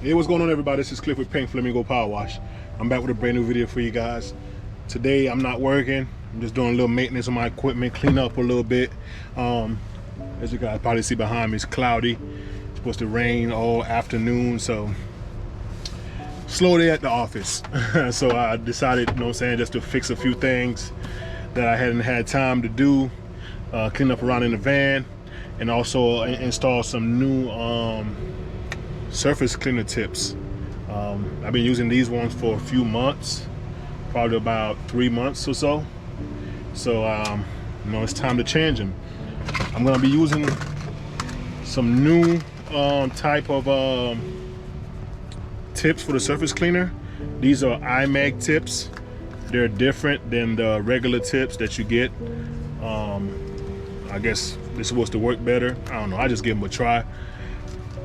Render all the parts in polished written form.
Hey, what's going on, everybody? This is Cliff with Pink Flamingo Power Wash. I'm back with a brand new video for you guys. Today I'm not working. I'm just doing a little maintenance on my equipment, clean up a little bit. As you guys probably see behind me, it's cloudy. It's supposed to rain all afternoon, so slow day at the office. So I decided, you know what I'm saying, just to fix a few things that I hadn't had time to do. Clean up around in the van, and also install some new surface cleaner tips. I've been using these ones for a few months, probably about 3 months or so. So you know, it's time to change them. I'm gonna be using some new type of tips for the surface cleaner. These are IMEG tips. They're different than the regular tips that you get. I guess they're supposed to work better. I don't know, I just give them a try.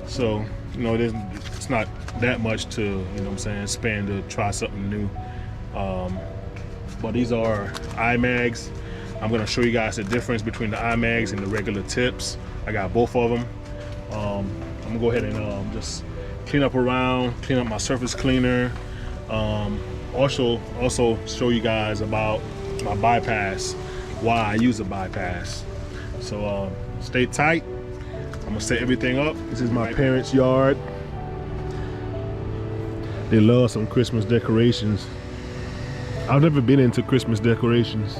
So, you know, it's not that much to, you know what I'm saying, spend to try something new. But these are IMEGs. I'm gonna show you guys the difference between the IMEGs and the regular tips. I got both of them. I'm gonna go ahead and just clean up my surface cleaner. Also show you guys about my bypass, why I use a bypass. So stay tight. I'm gonna set everything up. This is my parents' yard. They love some Christmas decorations. I've never been into Christmas decorations.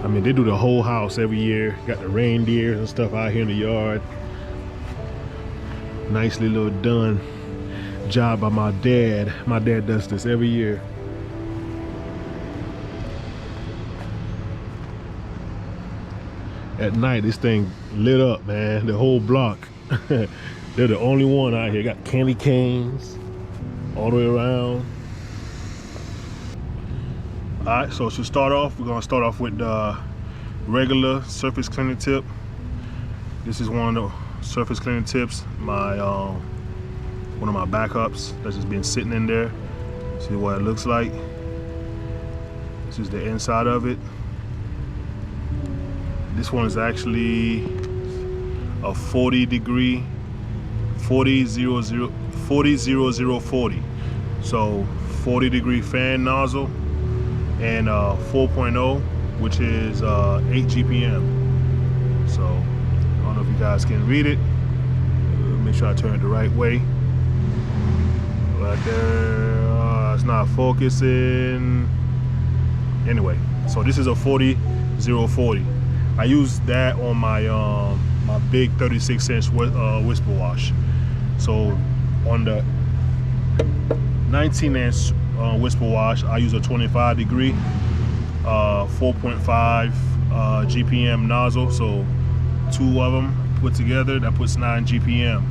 I mean, they do the whole house every year. Got the reindeers and stuff out here in the yard. Nicely little done job by my dad. My dad does this every year. At night, this thing lit up, man. The whole block. They're the only one out here. Got candy canes all the way around. All right, so to start off, we're gonna start off with the regular surface cleaner tip. This is one of the surface cleaner tips. One of my backups that's just been sitting in there. See what it looks like. This is the inside of it. This one is actually a 40 0040. So 40 degree fan nozzle and 4.0, which is 8 GPM. So I don't know if you guys can read it. Make sure I turn it the right way. Right there, it's not focusing. Anyway, so this is a 40 I use that on my my big 36-inch whisper wash. So on the 19-inch whisper wash, I use a 25 degree 4.5 GPM nozzle. So two of them put together, that puts 9 GPM.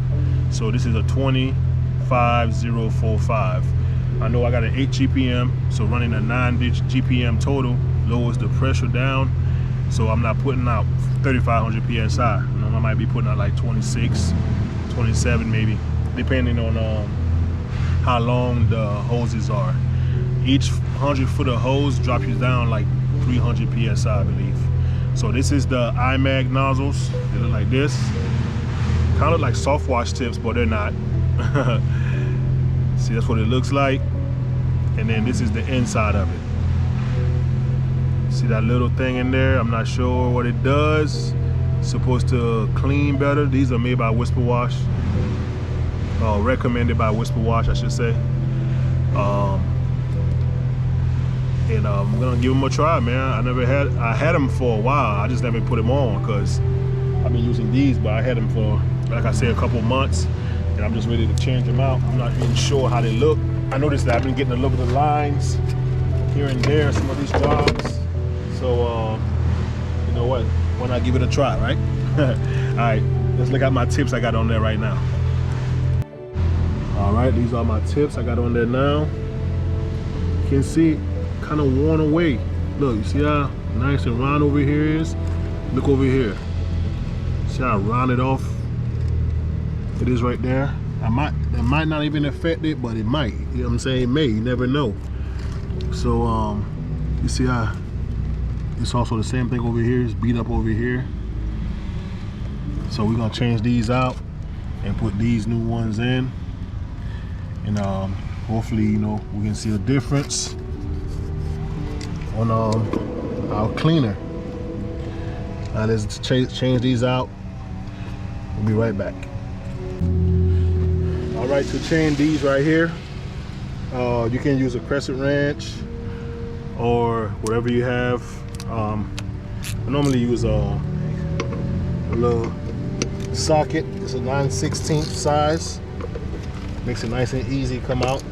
So this is a 25045. I know I got an 8 GPM, so running a 9 GPM total lowers the pressure down. So I'm not putting out 3,500 PSI. You know, I might be putting out like 26, 27 maybe, depending on how long the hoses are. Each 100 foot of hose drops you down like 300 PSI, I believe. So this is the IMEG nozzles. They look like this. Kind of look like soft wash tips, but they're not. See, that's what it looks like. And then this is the inside of it. See that little thing in there? I'm not sure what it does. It's supposed to clean better. These are made by Whisper Wash. Recommended by Whisper Wash, I should say. And I'm gonna give them a try, man. I had them for a while. I just never put them on because I've been using these, but I had them for, like I said, a couple months, and I'm just ready to change them out. I'm not even sure how they look. I noticed that I've been getting a little bit of lines here and there, some of these jobs. So, you know what? Why not give it a try, right? All right, let's look at my tips I got on there right now. All right, these are my tips I got on there now. You can see, kind of worn away. Look, you see how nice and round over here is? Look over here. See how rounded off it is right there? That might not even affect it, but it might. You know what I'm saying? It may, you never know. So, you see how it's also the same thing over here. It's beat up over here. So we're gonna change these out and put these new ones in. and hopefully, you know, we can see a difference on our cleaner. Now let's change these out. We'll be right back. All right, to change these right here, you can use a crescent wrench or whatever you have. I normally use a little socket. It's a 9/16 size. Makes it nice and easy to come out.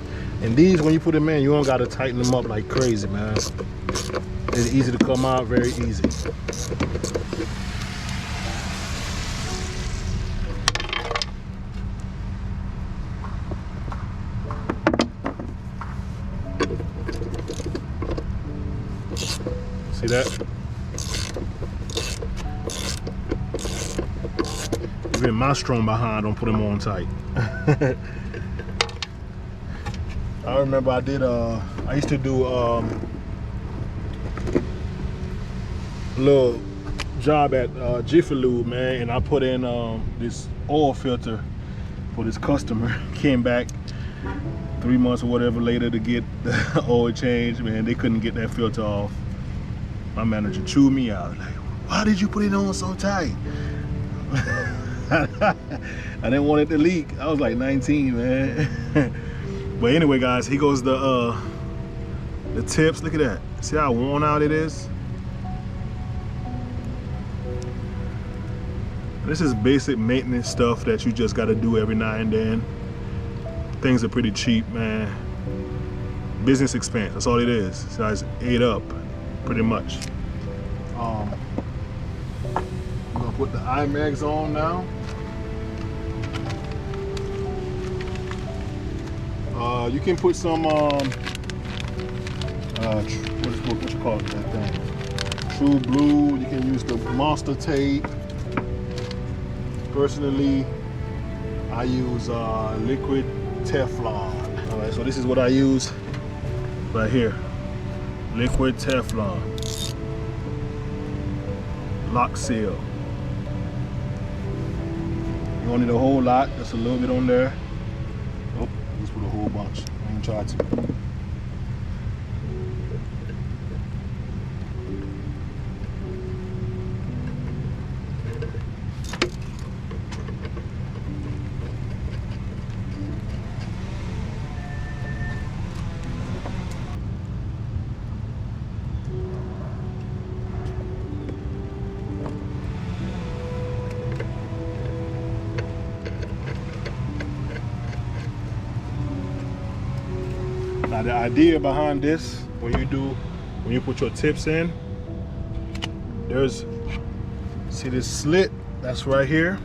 And these, when you put them in, you don't gotta tighten them up like crazy, man. It's easy to come out, very easy. See that? Even my strong behind don't put them on tight. I remember I used to do a little job at Jiffy Lube, man, and I put in this oil filter for this customer. Came back 3 months or whatever later to get the oil change, man. They couldn't get that filter off. My manager chewed me out, like, why did you put it on so tight? I didn't want it to leak. I was like 19, man. But anyway, guys, here goes the tips. Look at that. See how worn out it is? This is basic maintenance stuff that you just got to do every now and then. Things are pretty cheap, man. Business expense, that's all it is. So it's ate up, pretty much. I'm gonna put the IMEGs on now. You can put some what you call it, that thing? True Blue. You can use the Monster tape. Personally, I use liquid Teflon. All right, so this is what I use right here. Liquid Teflon. Lock seal. You don't need a whole lot, just a little bit on there. Oh, just put a whole bunch. I ain't try to. Now the idea behind this, when you put your tips in, see this slit that's right here,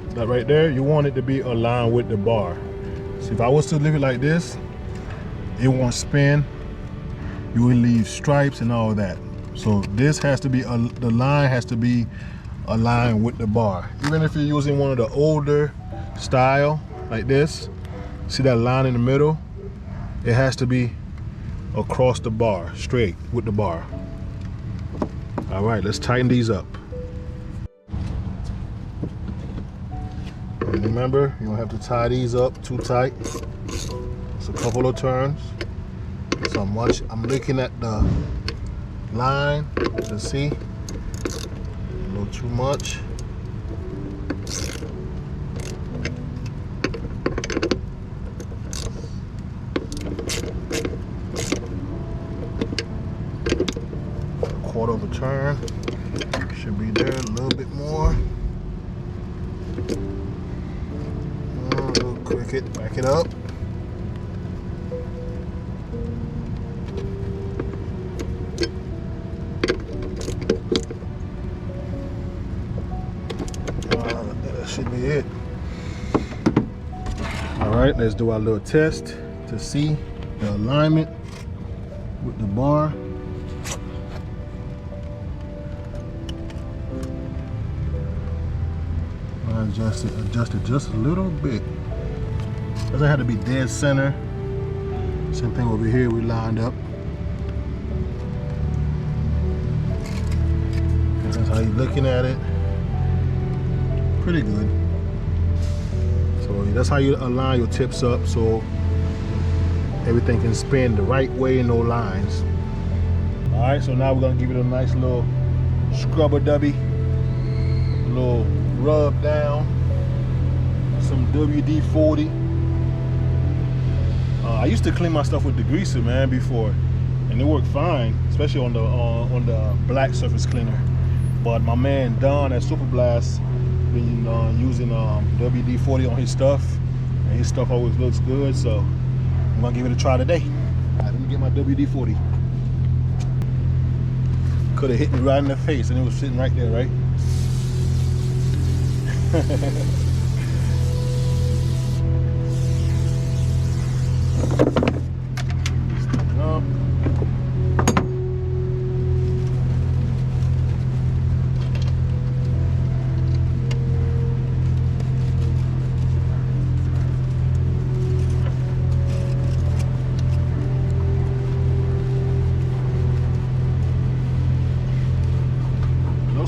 that right there, you want it to be aligned with the bar. See, if I was to leave it like this, it won't spin. You will leave stripes and all that. So this has to be, the line has to be aligned with the bar. Even if you're using one of the older style like this, see that line in the middle? It has to be across the bar, straight with the bar. All right, let's tighten these up. And remember, you don't have to tie these up too tight. It's a couple of turns. So I'm looking at the line to see. A little too much. Quarter of a turn, should be there a little bit more. A little cricket, back it up. That should be it. All right, let's do our little test to see the alignment with the bar. Adjust it just a little bit. Doesn't have to be dead center. Same thing over here, we lined up. And that's how you're looking at it. Pretty good. So So that's how you align your tips up so everything can spin the right way, no lines. All right, so now we're gonna give it a nice little scrubber dubby, a little rub down, some WD-40. I used to clean my stuff with degreaser, man, before, and it worked fine, especially on the black surface cleaner. But my man Don at Super Blast been using WD-40 on his stuff, and his stuff always looks good. So I'm gonna give it a try today. All right, let me get my WD-40. Could have hit me right in the face, and it was sitting right there, right?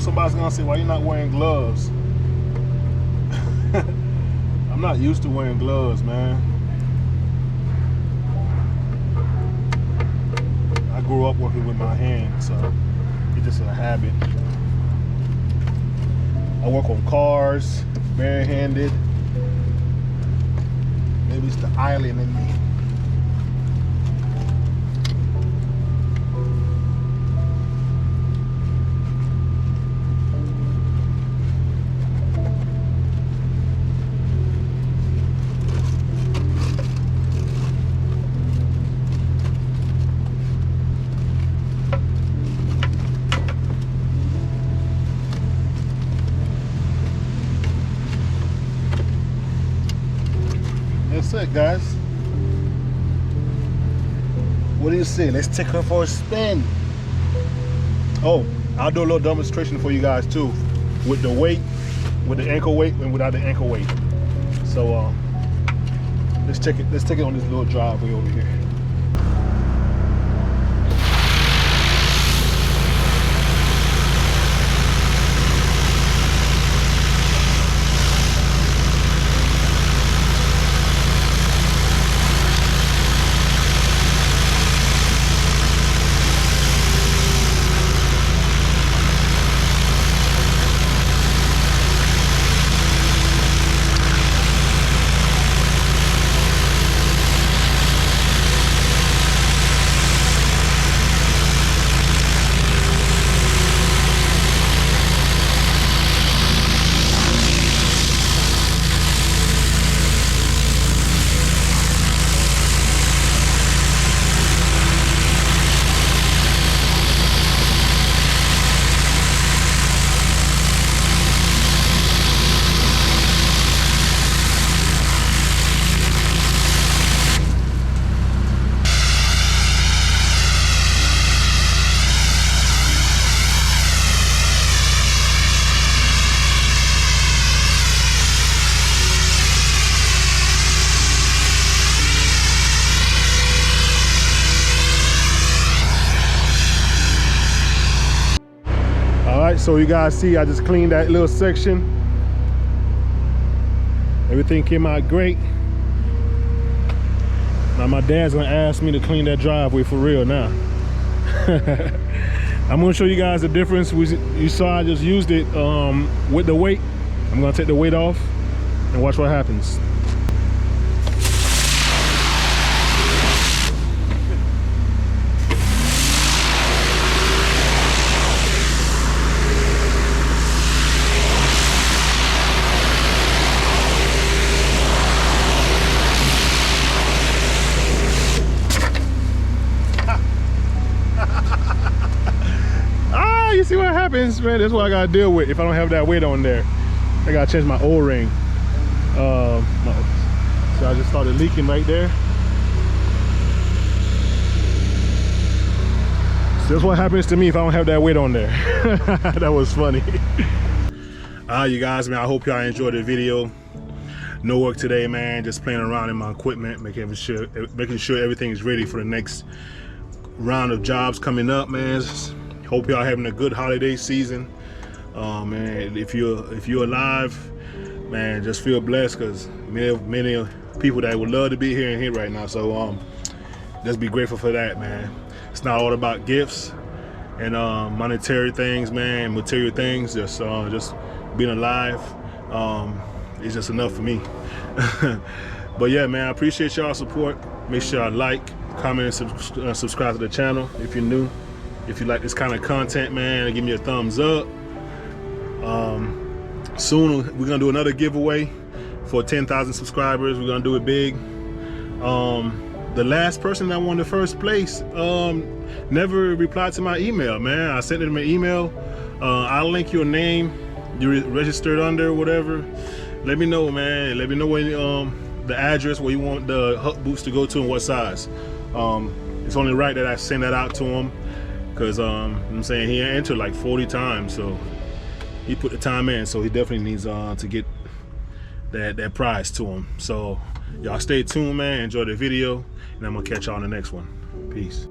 Somebody's gonna say, why you not wearing gloves? I'm not used to wearing gloves, man. I grew up working with my hands, so it's just a habit. I work on cars, barehanded. Maybe it's the island in me. That's it, guys. What do you say? Let's take her for a spin. Oh, I'll do a little demonstration for you guys too, with the weight, with the ankle weight and without the ankle weight. So let's take it on this little driveway over here. So you guys see, I just cleaned that little section. Everything came out great. Now my dad's gonna ask me to clean that driveway for real now. I'm gonna show you guys the difference. You saw I just used it with the weight. I'm gonna take the weight off and watch what happens. You see what happens, man? That's what I gotta deal with if I don't have that weight on there. I gotta change my O-ring. So I just started leaking right there. So that's what happens to me if I don't have that weight on there. That was funny. You guys, man, I hope y'all enjoyed the video. No work today, man. Just playing around in my equipment, making sure everything is ready for the next round of jobs coming up, man. Hope y'all having a good holiday season. Man, if you're alive, man, just feel blessed because many people that would love to be here and here right now. So just be grateful for that, man. It's not all about gifts and monetary things, man, material things. Just being alive is just enough for me. But yeah, man, I appreciate y'all's support. Make sure I like, comment, and subscribe to the channel if you're new. If you like this kind of content, man, give me a thumbs up. Soon we're gonna do another giveaway for 10,000 subscribers. We're gonna do it big. The last person that won the first place never replied to my email, man. I sent them an email. I'll link your name, you registered under, whatever. Let me know, man. Let me know when the address where you want the Huck boots to go to and what size. It's only right that I send that out to him, because I'm saying he entered like 40 times, so he put the time in, so he definitely needs to get that prize to him. So y'all stay tuned, man. Enjoy the video, and I'm gonna catch y'all on the next one. Peace.